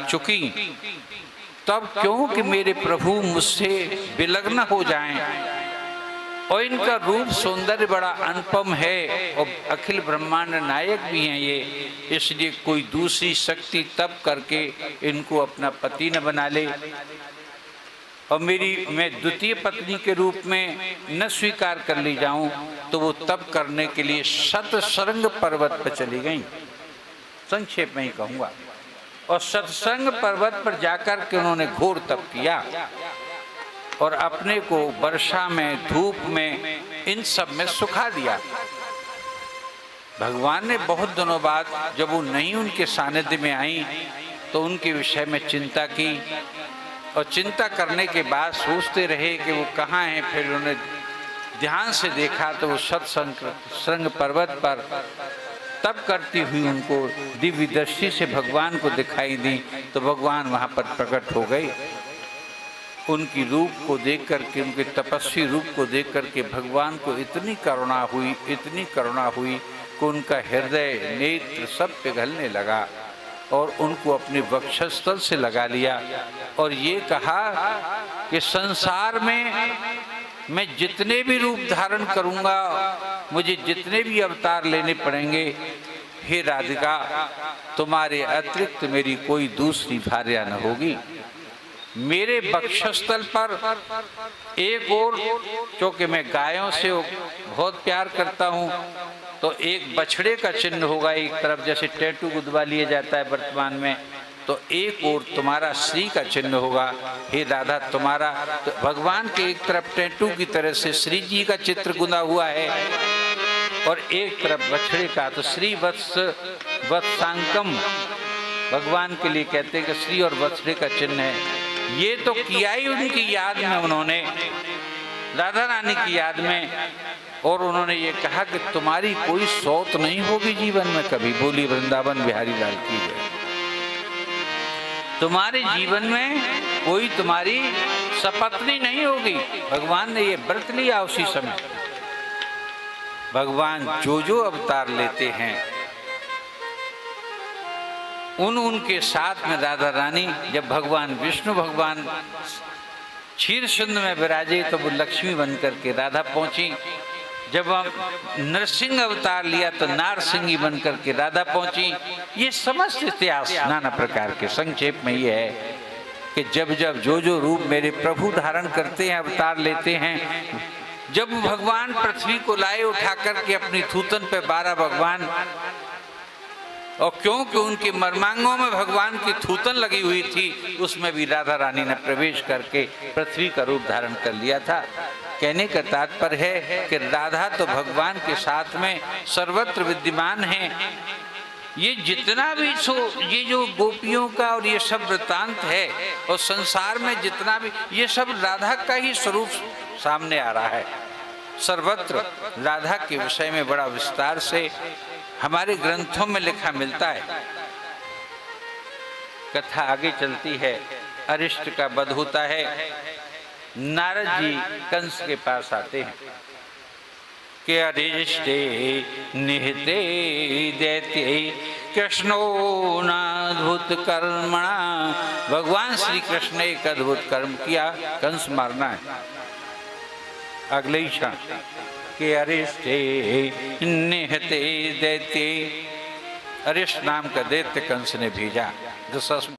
चुकी, तब क्यों कि मेरे प्रभु मुझसे विलग्न हो जाएं, और इनका रूप सौंदर्य बड़ा अनुपम है और अखिल ब्रह्मांड नायक भी हैं ये, इसलिए कोई दूसरी शक्ति तप करके इनको अपना पति न बना ले, और मैं द्वितीय पत्नी के रूप में न स्वीकार कर ली जाऊं, तो वो तप करने के लिए शतशृंग पर्वत पर चली गईं। संक्षेप में ही कहूंगा। और शतशृंग पर्वत पर जाकर के उन्होंने घोर तप किया और अपने को वर्षा में, धूप में, इन सब में सुखा दिया। भगवान ने बहुत दिनों बाद जब वो नहीं उनके सानिध्य में आई तो उनके विषय में चिंता की, और चिंता करने के बाद सोचते रहे कि वो कहाँ हैं। फिर उन्होंने ध्यान से देखा तो वो शतशृंग पर्वत पर तप करती हुई उनको दिव्य दृष्टि से भगवान को दिखाई दी, तो भगवान वहाँ पर प्रकट हो गए। उनकी रूप को देख करके, उनके तपस्वी रूप को देख करके भगवान को इतनी करुणा हुई, इतनी करुणा हुई कि उनका हृदय, नेत्र सब पिघलने लगा और उनको अपने वक्षस्थल से लगा लिया और ये कहा कि संसार में मैं जितने भी रूप धारण करूंगा, मुझे जितने भी अवतार लेने पड़ेंगे, हे राधिका तुम्हारे अतिरिक्त मेरी कोई दूसरी भार्या न होगी। मेरे वक्षस्थल पर एक और, क्योंकि मैं गायों से बहुत प्यार करता हूँ, तो एक बछड़े का चिन्ह होगा एक तरफ, जैसे टैटू गुदवा लिया जाता है वर्तमान में, तो एक और तुम्हारा श्री का चिन्ह होगा। हे राधा तुम्हारा, तो भगवान के एक तरफ टैटू की तरह से श्री जी का चित्र गुना हुआ है और एक तरफ बछड़े का, तो श्री वत्सांकम भगवान के लिए कहते हैं कि श्री और बछड़े का चिन्ह है। ये तो किया ही उनकी याद में उन्होंने, राधा रानी की याद में, और उन्होंने ये कहा कि तुम्हारी कोई सौत नहीं होगी जीवन में कभी। बोली वृंदावन बिहारी लाल की जय। तुम्हारे जीवन में कोई तुम्हारी सपत्नी नहीं होगी। भगवान ने ये व्रत लिया उसी समय। भगवान जो जो अवतार लेते हैं उनके साथ में राधा रानी, जब भगवान विष्णु भगवान क्षीर सिंधु में विराजे तो वो लक्ष्मी बनकर के राधा पहुंची। जब हम नरसिंह अवतार लिया तो नारसिंही बनकर के राधा पहुंची। ये समस्त इतिहास नाना प्रकार के, संक्षेप में ये है कि जब जब जो जो रूप मेरे प्रभु धारण करते हैं, अवतार लेते हैं, जब भगवान पृथ्वी को लाए उठा करके अपनी थूतन पे 12 भगवान, और क्योंकि उनके मर्मांगों में भगवान की थूतन लगी हुई थी, उसमें भी राधा रानी ने प्रवेश करके पृथ्वी का रूप धारण कर लिया था। कहने का तात्पर्य है कि राधा तो भगवान के साथ में सर्वत्र विद्यमान है। ये जितना भी ये जो गोपियों का और ये सब वृत्तांत है और संसार में जितना भी, ये सब राधा का ही स्वरूप सामने आ रहा है। सर्वत्र राधा के विषय में बड़ा विस्तार से हमारे ग्रंथों में लिखा मिलता है। कथा आगे चलती है। अरिष्ट का वध होता है। नारद जी कंस के पास आते हैं कि अरिष्टे निहते दैत्ये कृष्णो नाद्भुत कर्मणा। भगवान श्री कृष्ण ने एक अद्भुत कर्म किया, कंस मारना है। अगले ही क्षण कि अरिष्टे निहते दैत्ये, अरिष्ट नाम का दैत्य कंस ने भेजा जो